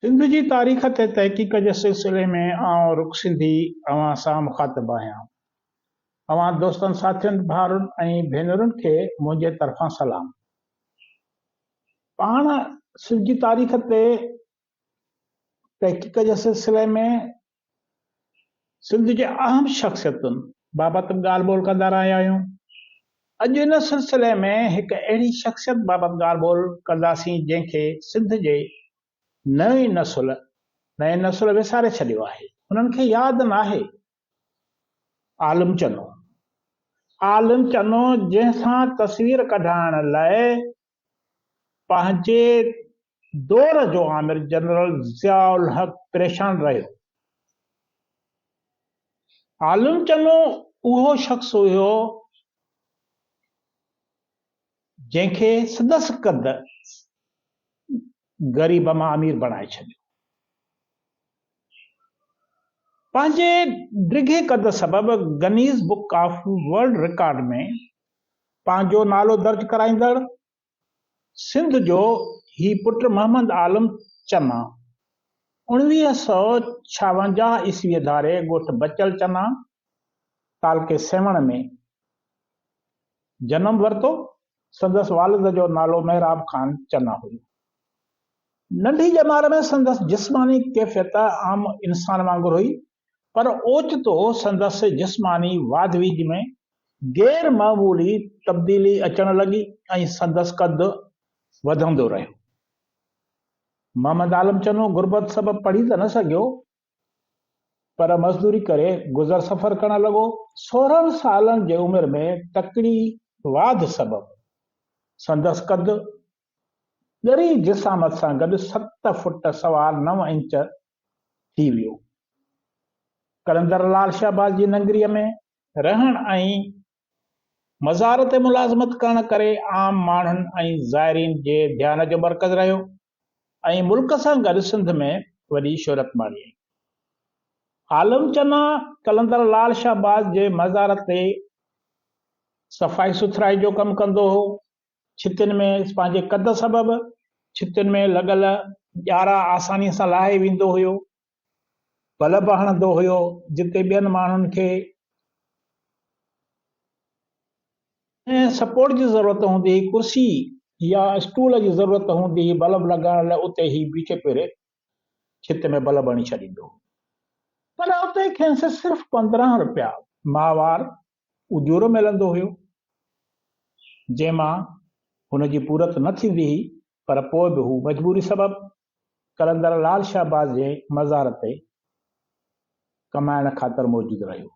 सिंध जी तारीख़ ते तहक़ीक़ जे सिलसिले में आउं रुख सिंधी अवां सां मुख़ातिबु आहियां। अवां दोस्तनि साथियुनि भाउरुनि ऐं भेनरुनि खे मुंहिंजे तरफ़ां सलाम। पाण सिंध जी तारीख़ ते तहक़ीक़ जे सिलसिले में सिंध जे अहम शख़्सियतुनि बाबति ॻाल्हि ॿोल कंदा रहिया आहियूं। अॼु इन सिलसिले में हिकु अहिड़ी शख़्सियत बाबति ॻाल्हि ॿोल कंदासीं जंहिंखे सिंध जे नई नस्ल विसारे छॾियो आहे। उन्हनि खे यादि नाहे आलिम चनो। आलिम चनो जंहिंसां तस्वीर कढाइण लाइ पंहिंजे दौर जो आमिर जनरल ज़ियाउल हक़ परेशान रहियो। आलिम चनो उहो शख़्स हुयो जंहिंखे संदसि कद ग़रीब मां अमीर बणाए छॾियो। पंहिंजे डिघे कद सबबि Guinness book of world record में पंहिंजो नालो दर्ज कराईंदड़ सिंध जो ही पुट मोहम्मद आलम चना 1956 ईस्वी धारे ॻोठ बचल चना तालके सेवण में जनम वरितो। संदसि वालिद जो नालो मेहराब खान चना हुयो। नंढी ॼमार में संदसि जिस्मानी कैफ़ियत आम इंसान वांगुरु हुई, पर ओचितो संदसि जिस्मानी वाधवीज में गैर मामूली तब्दीली अचण लॻी ऐं संदसि कद वधंदो रहियो। मोहम्मद आलम चनो गुरबत सबबि पढ़ी त न सघियो, पर मज़दूरी करे गुज़र सफ़र करण लॻो। 16 सालनि जे उमिरि में तकड़ी वाध सबबि संदसि कद ॻरी जिसामत सां गॾु 7 फुट सवा 9 इंच थी वियो। कलंदर लाल शाहबाज़ जी नगरीअ में रहण ऐं मज़ार ते मुलाज़मत करण करे आम माण्हुनि ऐं ज़ाइरीन जे ध्यान जो मर्कज़ रहियो ऐं मुल्क सां गॾु सिंध में वॾी शोहरत माणी। आलम चना कलंदर लाल शाहबाज़ जे मज़ार ते सफ़ाई सुथराई जो कमु कंदो हो। छितियुनि में पंहिंजे कद सबबि छितियुनि में लॻल ॼारा आसानीअ सां लाहे वेंदो हुयो। बल्ब हणंदो हुयो जिते ॿियनि माण्हुनि खे सपोर्ट जी ज़रूरत हूंदी, कुर्सी या स्टूल जी ज़रूरत हूंदी, बल्ब लॻाइण लाइ उते ई बीठे पिरे छित में बल्ब हणी छॾींदो। पर उते खेसि सिर्फ़ 15 रुपया माहवार उजूरो मिलंदो हुयो, जंहिंमां हुनजी पूरत न थींदी हुई, पर पोइ बि हू मजबूरी सबबि कलंदर लाल शाहबाज़ जे मज़ार ते कमाइण ख़ातिर मौजूदु रहियो।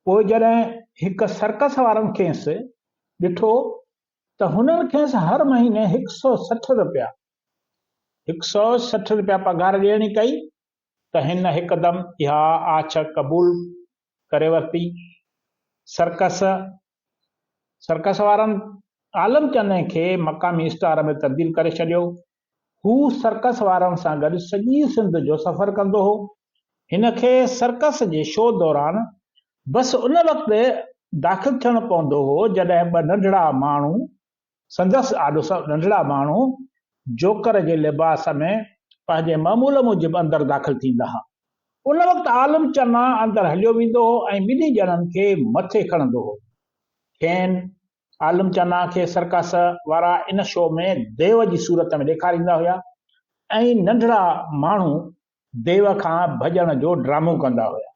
पोइ जॾहिं हिकु सर्कस वारनि खेसि ॾिठो त हुननि खेसि हर महीने 160 रुपया पघार ॾियणी कई त हिन हिकदमि इहा आछ क़बूल करे वरिती। सर्कस वारनि आलम चने खे मक़ामी स्टार में तब्दील करे छॾियो। हू सर्कस वारनि सां गॾु सॼी सिंध जो सफ़र कंदो हो। हिन खे सर्कस जे शो दौरान बसि उन वक़्तु दाख़िल थियणो पवंदो हो जॾहिं ॿ नंढड़ा माण्हू जोकर जे लिबास में पंहिंजे मामूल मूजिबि अंदरि दाख़िल थींदा हुआ। उन वक़्तु आलम चना अंदरि हलियो वेंदो हो ऐं ॿिन्ही ॼणनि खे मथे खणंदो हो। खेनि आलम चना खे सर्कस वारा इन शो में देव जी सूरत में ॾेखारींदा हुया ऐं नंढड़ा माण्हू देव खां भॼण जो ड्रामो कंदा हुया।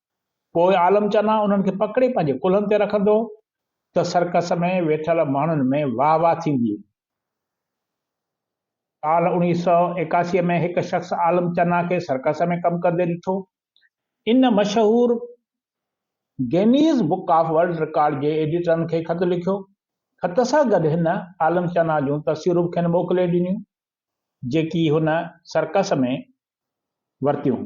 पोइ आलम चना उन्हनि खे पकड़े पंहिंजे कुल्हनि ते रखंदो त सर्कस में वेठल माण्हुनि में वाह वाह थींदी। साल 1981 में हिकु शख़्स आलम चना खे सर्कस में कमु कंदे ॾिठो। इन मशहूर Guinness book of world record जे एडिटरनि खे ख़त लिखियो। ख़त सां गॾु हिन आलम चना जूं तस्वीरूं खेनि मोकिले ॾिनियूं जेकी हुन सर्कस में वरतियूं।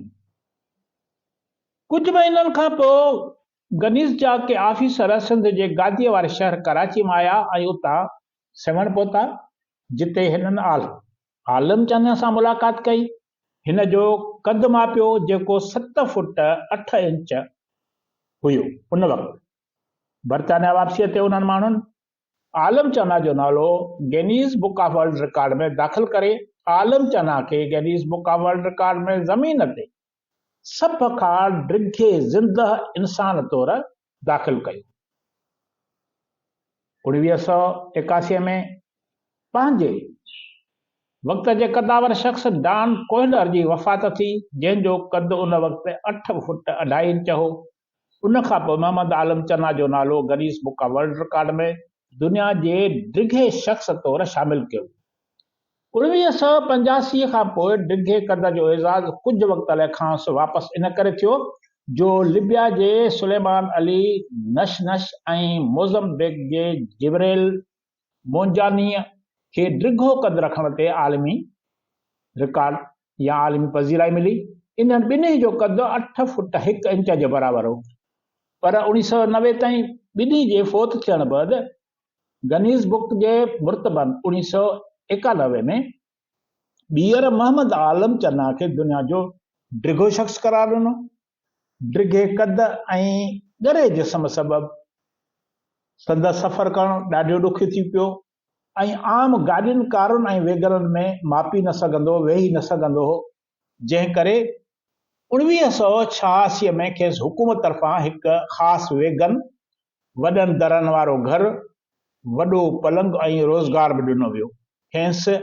कुझु महीननि खां पोइ गनीज़ जा के ऑफिसर सिंध जे गादीअ वारे शहर कराची में आया ऐं उतां सेवण पहुता, जिते हिननि आलम चने सां मुलाक़ात कई। हिन जो कद मापियो जेको 7 फुट 8 इंच हुयो। उन वक़्तु बरतानिया वापसीअ ते उन्हनि माण्हुनि आलम चना जो नालो Guinness book of world record में दाख़िल करे आलम चना के Guinness book of world record में ज़मीन ते सभ खां डिघे ज़िंदह इंसान तौर दाख़िल कयो। 1981 में पंहिंजे वक़्त जे क़दावर शख़्स डॉन कोहेलर जी वफ़ात थी, जंहिंजो क़द उन वक़्तु 8 फुट 2.5 इंच हो। उन खां पोइ मोहम्मद आलम चना जो नालो Guinness book of world record में दुनिया जे डिघे शख़्स तौर शामिल कयो। 1985 खां पोइ डिघे क़द जो एज़ाज़ कुझु वक़्त लाइ खांसि वापसि इन करे थियो जो लिबिया जे सुलेमान अली नशनश ऐं मोज़म्बिक जे जिब्रेल मोंजानीअ खे डिघो क़द रखण ते आलमी रिकॉर्ड या आलमी पज़ीराई मिली। इन्हनि ॿिन्ही जो क़द 8 फुट 1 इंच जे बराबरि हो। पर 1990 ताईं ॿिन्ही जे फोत थियण बैदि गिनीज बुक जे मुर्तबन 1991 में ॿीहर मोहम्मद आलम चना खे दुनिया जो डिघो शख़्स करार ॾिनो। डिघे क़द ऐं ॻरे जिस्म सबबि संदसि सफ़र करणु ॾाढो ॾुखियो थी पियो ऐं आम गाॾियुनि कारुनि ऐं वेगननि में मापी न सघंदो, वेही न सघंदो हो, जंहिं करे 1986 में खेसि हुकूमत तरफ़ां हिकु ख़ासि वेगन, वॾनि दरनि वारो घरु, वॾो पलंग ऐं रोज़गार बि ॾिनो वियो। खेसि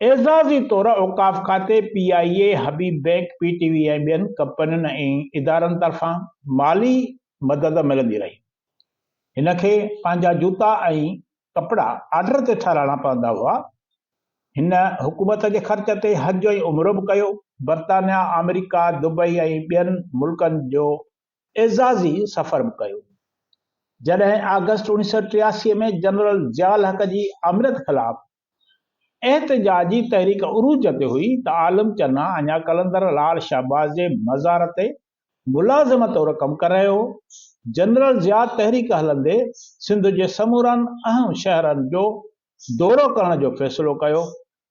एज़ाज़ी तौर औकाफ़ खाते, PIA, हबीब बैंक, PTV ऐं ॿियनि कंपनियुनि ऐं इदारनि तरफ़ां माली मदद मिलंदी रही। हिन खे पंहिंजा जूता ऐं कपिड़ा ऑर्डर ते ठाराइणा पवंदा हुआ। हिन हुकूमत जे ख़र्च ते हज ऐं उमरो बि कयो। बर्तानिया, अमेरिका, दुबई ऐं ॿियनि मुल्कनि जो एज़ाज़ी सफ़र बि कयो। जॾहिं अगस्त 1983 में जनरल ज़ियाउल हक़ जी अमरत ख़िलाफ़ एहतजाजी तहरीक उरूज ते हुई त आलम चना अञा कलंदर लाल शाहबाज़ जे मज़ार ते मुलाज़िम तौर कमु करे रहियो हो। जनरल ज़िया तहरीक हलंदे सिंध जे समूरनि अहम शहरनि जो दौरो करण जो फ़ैसिलो कयो,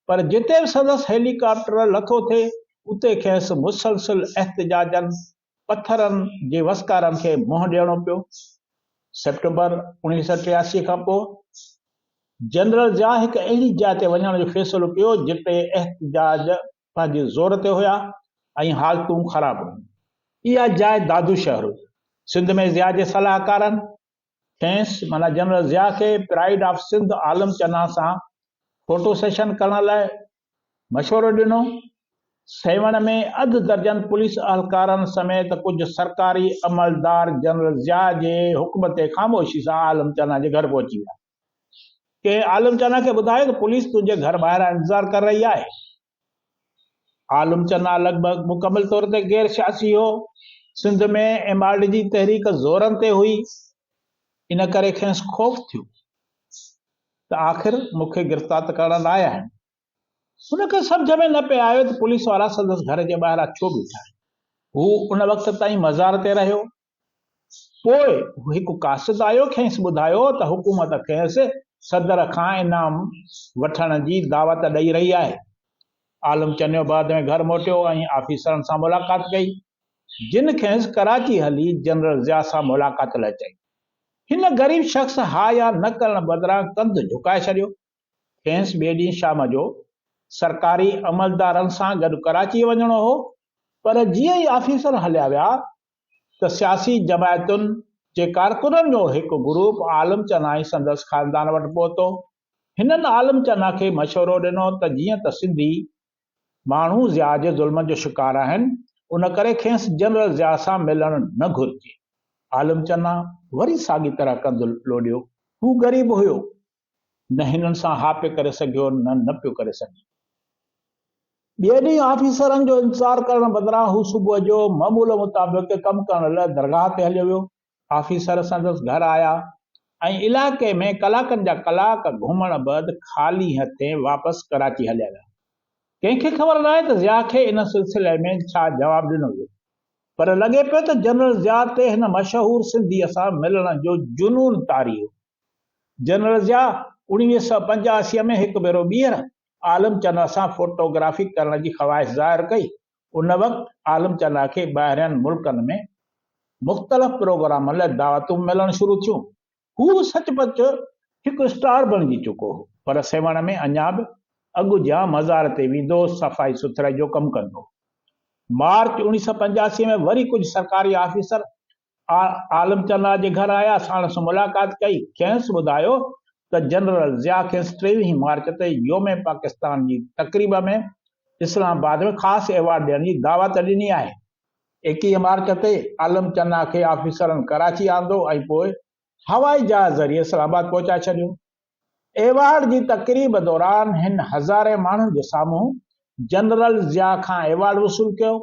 पर जिते बि संदसि हेलीकॉप्टर लथो थिए उते खेसि मुसलसिल एहतजाजनि, पथरनि जे वसकारनि खे मुंहुं ॾियणो पियो। सेप्टेंबर 1983 खां पोइ जनरल ज़िया हिकु अहिड़ी जाइ ते वञण जो फ़ैसिलो कयो जिते एहतजाज पंहिंजे ज़ोर ते हुया ऐं हालतूं ख़राब हुयूं। इहा जाइ दादू शहर हुई। सिंध में ज़िया जे सलाहकारनि खेसि माना जनरल ज़िया खे प्राइड ऑफ सिंध आलम चना सां फोटो सेशन करण लाइ मशवरो ॾिनो। सेवण में अधु दर्जन पुलिस अहलकारनि समेत कुझु सरकारी अमलदार जनरल ज़िया जे हुक्म ते ख़ामोशी सां आलम चना जे घर पहुची विया। के आलम चना खे ॿुधायो त पुलिस तुंहिंजे घर ॿाहिरां इंतज़ार कर रही आहे। आलम चना लॻभॻि मुकमल तौर ते गैर सियासी हो। सिंध में MRD जी तहरीक ज़ोरनि ते हुई। इन करे खेसि ख़ौफ़ थियो त आख़िर मूंखे गिरफ़्तार त करण आया आहिनि। हुनखे सम्झ में न पिए आयो त पुलिस वारा संदसि घर जे ॿाहिरां छो बीठा आहिनि। हू उन वक़्त ताईं मज़ार ते रहियो। पोइ हिकु कासिद आयो, खेसि ॿुधायो त हुकूमत खेसि सदर खां इनाम वठण जी दावत ॾेई रही आहे। आलम चनियो बाद में घर मोटियो ऐं ऑफिसरनि सां मुलाक़ात कई, जिन खेसि कराची हली जनरल ज़िया सां मुलाक़ात लाइ चई। हिन ग़रीब शख़्स हा या न करण बदिरां कंधु झुकाए छॾियो। खेसि ॿिए ॾींहुं शाम जो सरकारी अमलदारनि सां गॾु कराची वञणो हो, पर जीअं ई ऑफिसर हलिया विया त सियासी जमायतुनि जे कारकुननि जो हिकु ग्रुप आलम चना ऐं संदसि ख़ानदान वटि पहुतो। हिननि आलम चना खे मशवरो ॾिनो त जीअं त सिंधी माण्हू ज़िया जे ज़ुल्म जो शिकार आहिनि, उन करे खेसि जनरल ज़िया सां मिलणु न घुरिजे। आलम चना वरी साॻी तरह कंधु लोॾियो। हू ग़रीब हुयो, न हिननि सां हा पियो करे सघियो न पियो करे सघियो। ॿिए ॾींहुं ऑफिसरनि जो इंतज़ारु करण बदिरां हू सुबुह जो मामूल मुताबिक़ कमु करण लाइ दरगाह ते हलियो वियो। ऑफिसर संदसि घर आया ऐं इलाइक़े में कलाकनि जा कलाक घुमण बैदि ख़ाली हथे वापसि कराची हलिया विया। कंहिंखे ख़बर न आहे त ज़िया खे इन सिलसिले में छा जवाबु ॾिनो वियो, पर लॻे पियो त जनरल ज़िया ते हिन मशहूर सिंधीअ सां मिलण जो जुनून तारी हो। जनरल ज़िया 1985 में हिकु भेरो ॿीहर आलम चना सां फोटोग्राफी करण जी ख़्वाहिश ज़ाहिर कई। उन वक़्तु आलम चना खे ॿाहिरियनि मुल्कनि में मुख़्तलिफ़ प्रोग्रामनि लाइ दावतूं मिलणु शुरू थियूं। हू सचपच हिकु स्टार बणिजी चुको हो, पर सेवण में अञा बि अॻु जा मज़ार ते वेंदो, सफ़ाई सुथराई जो कमु कंदो। मार्च 1985 में वरी कुछ सरकारी ऑफिसर आलम चंदा जे घर आया, साणुसि मुलाक़ात कई। खेसि ॿुधायो त जनरल ज़िया खेसि 23 मार्च ते योम पाकिस्तान जी तक़रीब में इस्लामाबाद में ख़ासि एवॉर्ड ॾियण जी दावत ॾिनी आहे। 21 मार्च ते आलम चंदा खे ऑफिसरनि कराची आंदो ऐं पोइ हवाई जहाज़ ज़रिए इस्लामाबाद पहुचाए छॾियो। एवॉर्ड जी तक़रीब दौरान हिन हज़ारे माण्हुनि जे साम्हूं जनरल ज़िया खां एवॉर्ड वसूल कयो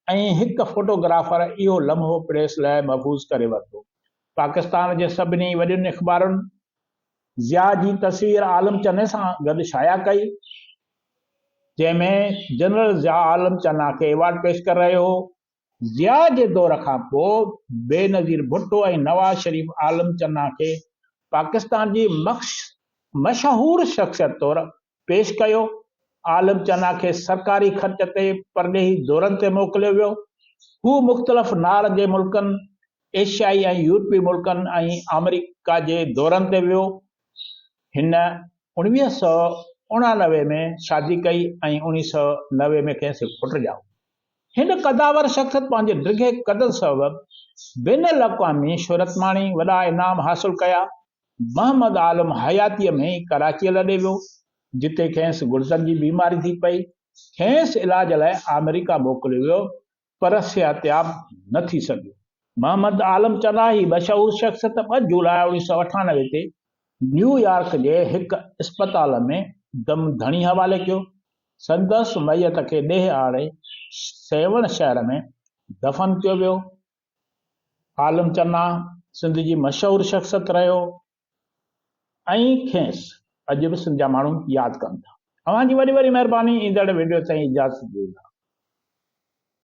ऐं हिकु फोटोग्राफर इहो लम्हो प्रेस लाइ महफ़ूज़ करे वरितो। पाकिस्तान जे सभिनी वॾियुनि अख़बारुनि ज़िया जी तस्वीर आलम चंदे सां गॾु शाया कई, जंहिंमें जनरल ज़िया आलम चंदा खे एवॉर्ड पेश करे रहियो हो। ज़िया जे दौर खां पोइ बेनज़ीर भुट्टो ऐं नवाज़ शरीफ़ आलम चंदा खे पाकिस्तान जी मशहूर शख़्सियत तौरु पेश कयो। आलम चंदा खे सरकारी ख़र्च ते परॾेही दौरनि ते मोकिलियो वियो। हू मुख़्तलिफ़ नार जे मुल्कनि, एशियाई ऐं यूरोपी मुल्कनि ऐं अमेरिका जे दौरनि ते वियो। हिन 1989 में शादी कई ऐं 1990 में कंहिं पुट ॼाओ। हिन क़दावर शख़्सियत पंहिंजे डिघे कद सबबि बिन अल-अक़वामी शोहरत माणी, वॾा इनाम हासिल कया। मोहम्मद आलम हयातीअ में कराचीअ लॾे वियो, जिते खेसि गुर्दनि जी बीमारी थी पई। खेसि इलाज लाइ अमेरिका मोकिलियो वियो, पर सिहतयाब न थी सघियो। मोहम्मद आलम चंदा ही मशहूर शख़्सियत 2 जुलाई 1998 ते न्यूयॉर्क जे हिकु इस्पताल में दम धणी हवाले कयो। संदसि मैयत खे ॾेह आणे सेवण शहर में दफ़न कयो वियो। आलम चंदा सिंध जी मशहूर शख़्सियत रहियो ऐं खेसि अॼु बि सिंध जा माण्हू यादि कनि था। तव्हांजी वॾी वॾी महिरबानी। ईंदड़ वीडियो ताईं इजाज़त ॾियो।